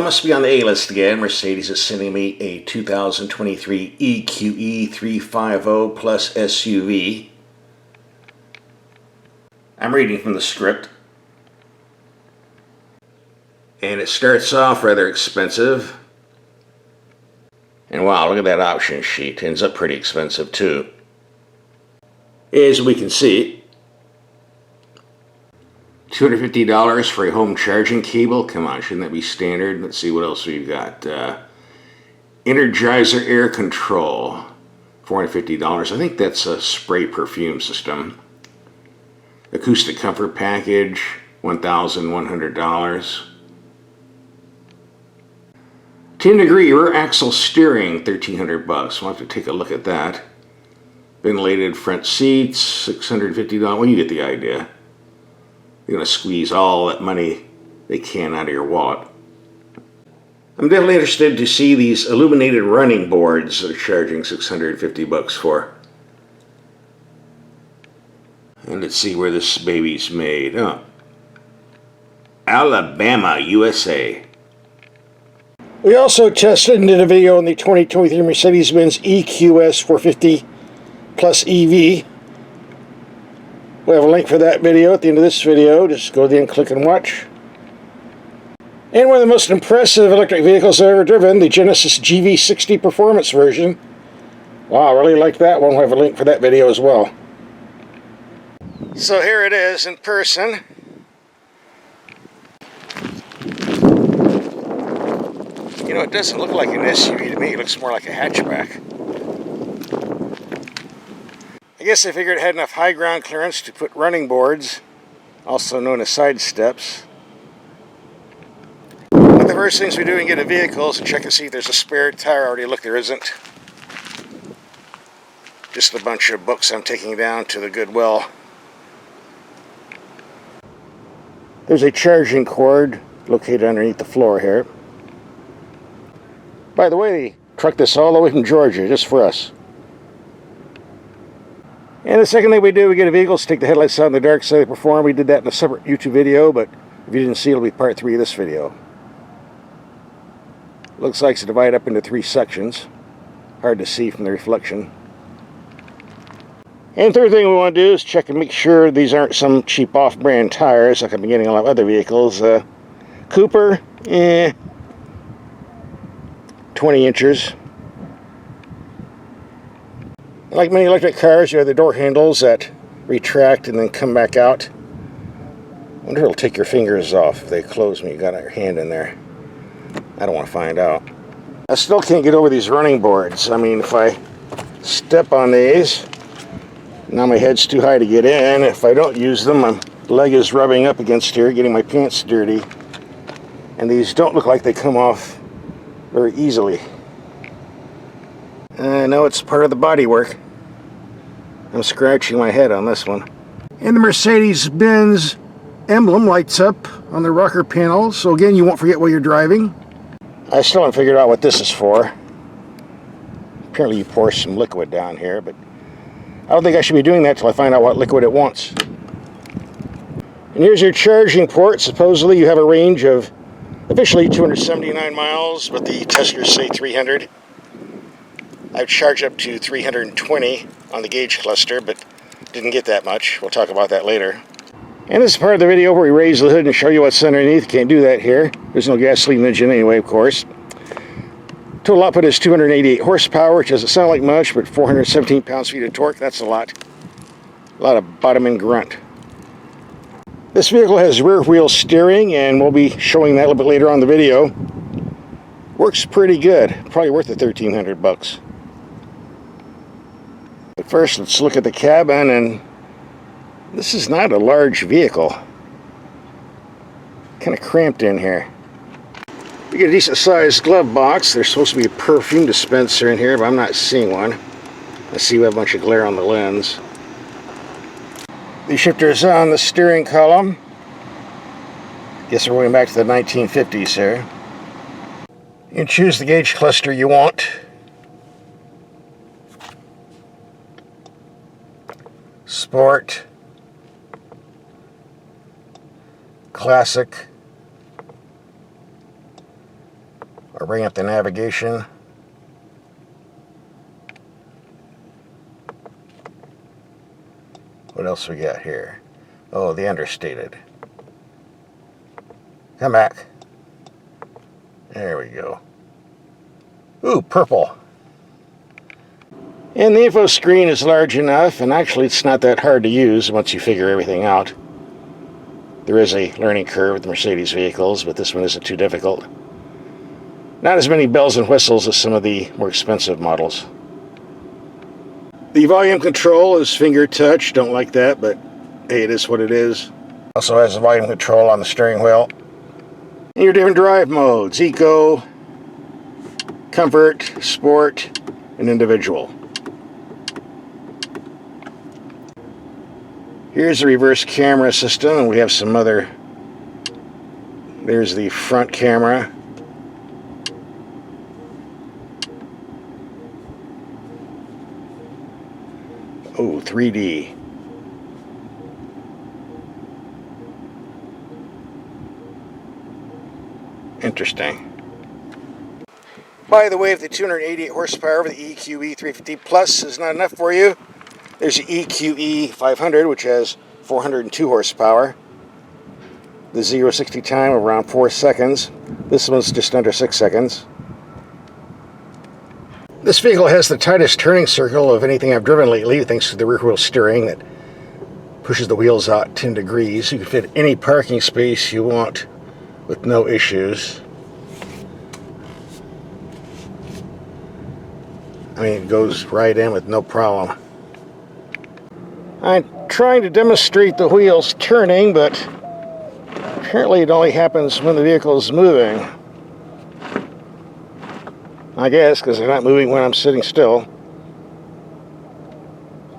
I must be on the A-list again. Mercedes is sending me a 2023 EQE 350 plus SUV. I'm reading from the script. And it starts off rather expensive. And wow, look at that option sheet. It ends up pretty expensive too. As we can see, $250 for a home charging cable. Come on, shouldn't that be standard? Let's see what else we've got. Energizer air control, $450. I think that's a spray perfume system. Acoustic comfort package, $1,100. 10-degree rear axle steering, $1,300. We'll have to take a look at that. Ventilated front seats, $650. Well, you get the idea. You're going to squeeze all that money they can out of your wallet. I'm definitely interested to see these illuminated running boards they're charging $650 for. And let's see where this baby's made. Oh. Alabama, USA. We also tested and did a video on the 2023 Mercedes-Benz EQS 450 Plus EV. We have a link for that video at the end of this video. Just go there and click and watch. And one of the most impressive electric vehicles I've ever driven, the Genesis GV60 Performance version. Wow, I really like that one. We'll have a link for that video as well. So here it is in person. You know, it doesn't look like an SUV to me. It looks more like a hatchback. I guess I figured it had enough high ground clearance to put running boards, also known as side steps. One of the first things we do when we get a vehicle is to check to see if there's a spare tire. I already looked, there isn't. Just a bunch of books I'm taking down to the Goodwill. There's a charging cord located underneath the floor here. By the way, they trucked this all the way from Georgia just for us. And the second thing we do, we get a vehicle to take the headlights out on the dark side of the perform. We did that in a separate YouTube video, but if you didn't see, it'll be part 3 of this video. Looks like it's divided up into 3 sections. Hard to see from the reflection. And third thing we want to do is check and make sure these aren't some cheap off-brand tires like I've been getting a lot of other vehicles. Cooper, 20 inches. Like many electric cars, you have the door handles that retract and then come back out. I wonder if it'll take your fingers off if they close when you got your hand in there. I don't want to find out. I still can't get over these running boards. I mean, if I step on these, now my head's too high to get in. If I don't use them, my leg is rubbing up against here, getting my pants dirty. And these don't look like they come off very easily. I know it's part of the bodywork. I'm scratching my head on this one. And the Mercedes-Benz emblem lights up on the rocker panel, so again, you won't forget while you're driving. I still haven't figured out what this is for. Apparently you pour some liquid down here, but I don't think I should be doing that till I find out what liquid it wants. And here's your charging port. Supposedly you have a range of officially 279 miles, but the testers say 300. I've charged up to 320 on the gauge cluster, but didn't get that much. We'll talk about that later. And this is part of the video where we raise the hood and show you what's underneath. Can't do that here. There's no gasoline engine anyway, of course. Total output is 288 horsepower, which doesn't sound like much, but 417 pounds-feet of torque, that's a lot. A lot of bottom-end grunt. This vehicle has rear-wheel steering, and we'll be showing that a little bit later on in the video. Works pretty good. Probably worth the $1,300. But first, let's look at the cabin, and this is not a large vehicle. Kind of cramped in here. We get a decent-sized glove box. There's supposed to be a perfume dispenser in here, but I'm not seeing one. I see we have a bunch of glare on the lens. The shifter's on the steering column. Guess we're going back to the 1950s here. You can choose the gauge cluster you want. Sport, Classic, I'll bring up the navigation. What else we got here? Oh, the understated. Come back. There we go. Ooh, purple. And the info screen is large enough, and actually it's not that hard to use once you figure everything out. There is a learning curve with the Mercedes vehicles, but this one isn't too difficult. Not as many bells and whistles as some of the more expensive models. The volume control is finger touch. Don't like that, but hey, it is what it is. Also has the volume control on the steering wheel. And your different drive modes: Eco, Comfort, Sport, and Individual. Here's the reverse camera system, and we have some other. There's the front camera. Oh, 3D. Interesting. By the way, if the 288 horsepower of the EQE 350 Plus is not enough for you, there's the EQE 500, which has 402 horsepower. The 0-60 time of around 4 seconds. This one's just under 6 seconds. This vehicle has the tightest turning circle of anything I've driven lately, thanks to the rear wheel steering that pushes the wheels out 10 degrees. You can fit any parking space you want with no issues. I mean, it goes right in with no problem. I'm trying to demonstrate the wheels turning, but apparently it only happens when the vehicle is moving. I guess, because they're not moving when I'm sitting still.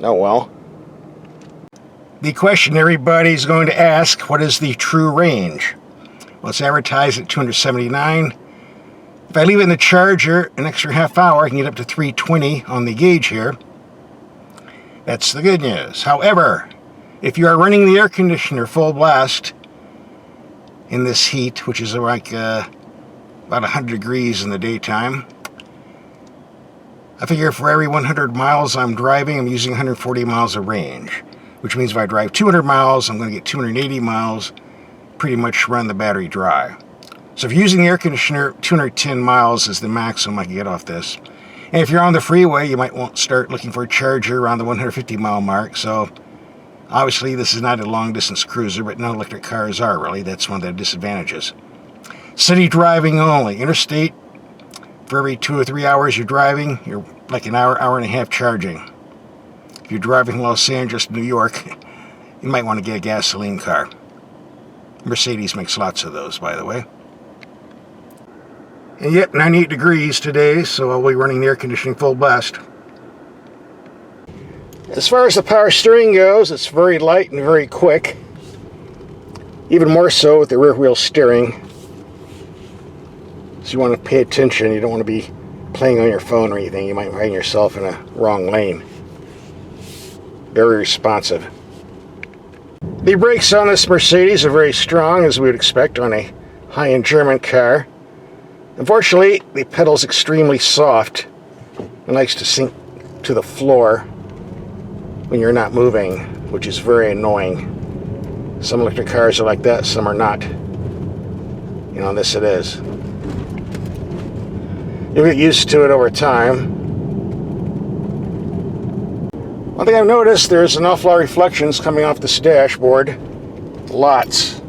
Oh well. The question everybody's going to ask, what is the true range? Well, it's advertised at 279. If I leave it in the charger an extra half hour, I can get up to 320 on the gauge here. That's the good news. However, if you are running the air conditioner full blast in this heat, which is like about 100 degrees in the daytime, I figure for every 100 miles I'm driving, I'm using 140 miles of range, which means if I drive 200 miles, I'm going to get 280 miles, pretty much run the battery dry. So if you're using the air conditioner, 210 miles is the maximum I can get off this. And if you're on the freeway, you might want to start looking for a charger around the 150 mile mark. So obviously this is not a long distance cruiser, but non-electric cars are really. That's one of the disadvantages. City driving only. Interstate, for every 2 or 3 hours you're driving, you're like an hour, hour and a half charging. If you're driving from Los Angeles to New York, you might want to get a gasoline car. Mercedes makes lots of those, by the way. And yep, 98 degrees today, so I'll be running the air conditioning full blast. As far as the power steering goes, it's very light and very quick. Even more so with the rear wheel steering. So you want to pay attention. You don't want to be playing on your phone or anything. You might find yourself in a wrong lane. Very responsive. The brakes on this Mercedes are very strong, as we would expect on a high-end German car. Unfortunately, the pedal's extremely soft and likes to sink to the floor when you're not moving, which is very annoying. Some electric cars are like that, some are not. You know, this it is. You'll get used to it over time. One thing I've noticed, there's an awful lot of reflections coming off this dashboard. Lots.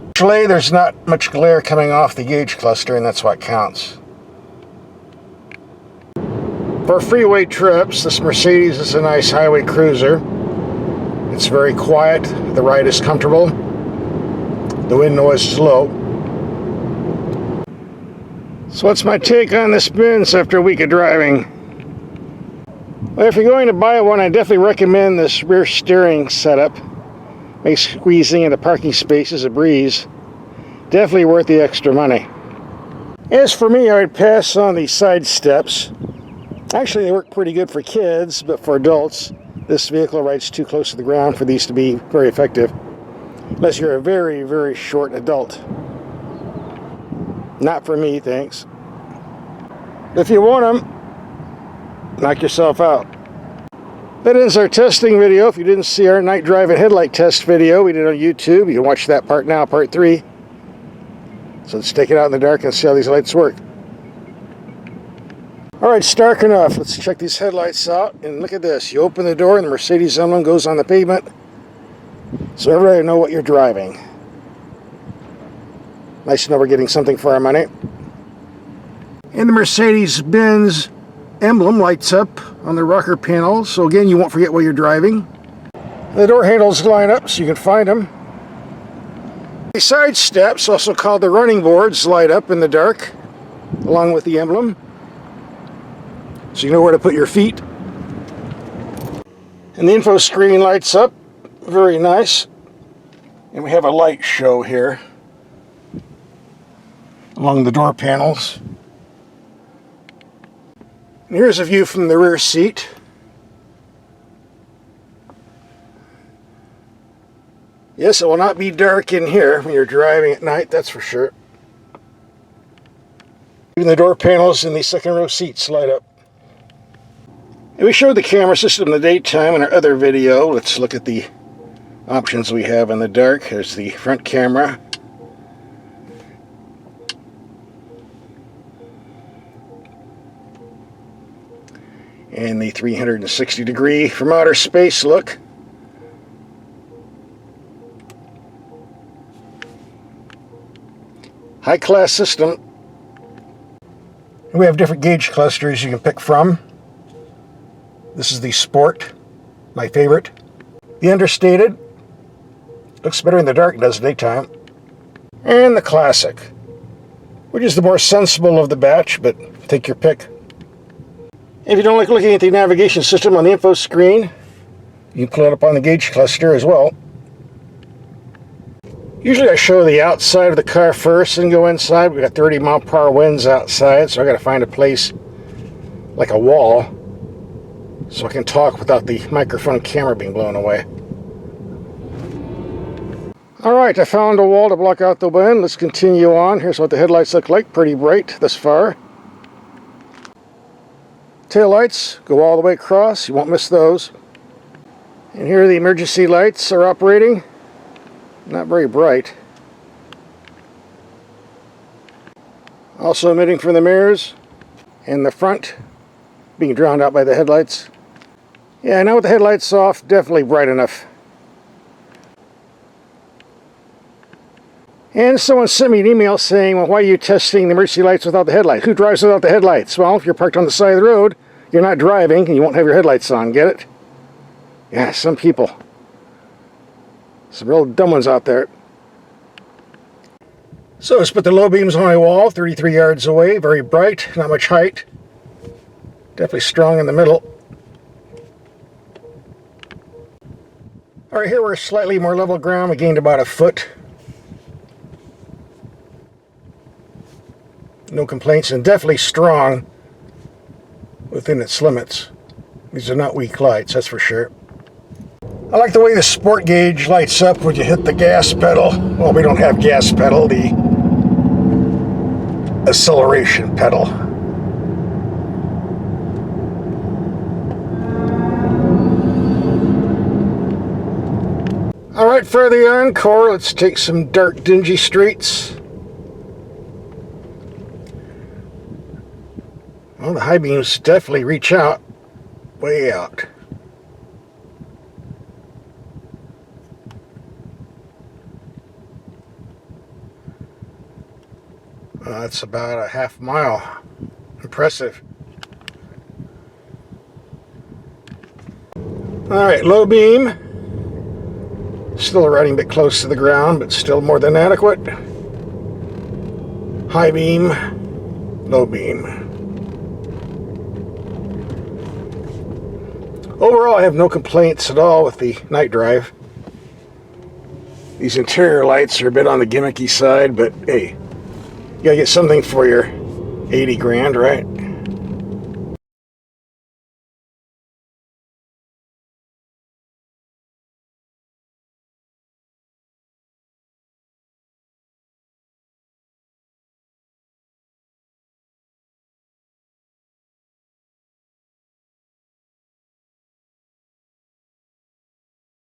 Actually, there's not much glare coming off the gauge cluster, and that's what counts. For freeway trips, this Mercedes is a nice highway cruiser. It's very quiet, the ride is comfortable, the wind noise is low. So what's my take on this Benz after a week of driving? Well, if you're going to buy one, I definitely recommend this rear steering setup. Makes squeezing into parking spaces a breeze. Definitely worth the extra money. As for me, I would pass on the side steps. Actually, they work pretty good for kids, but for adults, this vehicle rides too close to the ground for these to be very effective. Unless you're a very, very short adult. Not for me, thanks. If you want them, knock yourself out. That ends our testing video. If you didn't see our night driving headlight test video we did on YouTube, you can watch that part now, part 3. So let's take it out in the dark and see how these lights work. Alright, it's dark enough. Let's check these headlights out. And look at this. You open the door and the Mercedes emblem goes on the pavement. So everybody know what you're driving. Nice to know we're getting something for our money. And the Mercedes-Benz emblem lights up on the rocker panel. So again, you won't forget what you're driving. The door handles line up so you can find them. The side steps, also called the running boards, light up in the dark along with the emblem. So you know where to put your feet. And the info screen lights up. Very nice. And we have a light show here along the door panels. And here's a view from the rear seat. Yes, it will not be dark in here when you're driving at night, that's for sure. Even the door panels in the second row seats light up. And we showed the camera system in the daytime in our other video. Let's look at the options we have in the dark. There's the front camera. And the 360-degree from outer space look. High-class system. And we have different gauge clusters you can pick from. This is the Sport, my favorite. The Understated. Looks better in the dark than it does in daytime. And the Classic, which is the more sensible of the batch, but take your pick. If you don't like looking at the navigation system on the info screen, you can pull it up on the gauge cluster as well. Usually I show the outside of the car first and go inside. We've got 30-mile-per-hour winds outside, so I got to find a place like a wall so I can talk without the microphone and camera being blown away. Alright, I found a wall to block out the wind. Let's continue on. Here's what the headlights look like. Pretty bright thus far. Tail lights go all the way across. You won't miss those. And here the emergency lights are operating. Not very bright. Also emitting from the mirrors and the front being drowned out by the headlights. Yeah, now with the headlights off, definitely bright enough. And someone sent me an email saying, well, why are you testing the emergency lights without the headlights? Who drives without the headlights? Well, if you're parked on the side of the road, you're not driving and you won't have your headlights on. Get it? Yeah, some people. Some real dumb ones out there. So let's put the low beams on my wall, 33 yards away, very bright, not much height. Definitely strong in the middle. Alright, here we're slightly more level ground. We gained about a foot. No complaints, and definitely strong within its limits. These are not weak lights, that's for sure. I like the way the Sport gauge lights up when you hit the gas pedal. Well, we don't have gas pedal, the acceleration pedal. Alright, for the encore, let's take some dark, dingy streets. Well, the high beams definitely reach out, way out. That's about a half mile. Impressive. Alright, low beam. Still riding a bit close to the ground, but still more than adequate. High beam, low beam. Overall, I have no complaints at all with the night drive. These interior lights are a bit on the gimmicky side, but hey, you gotta get something for your 80 grand, right?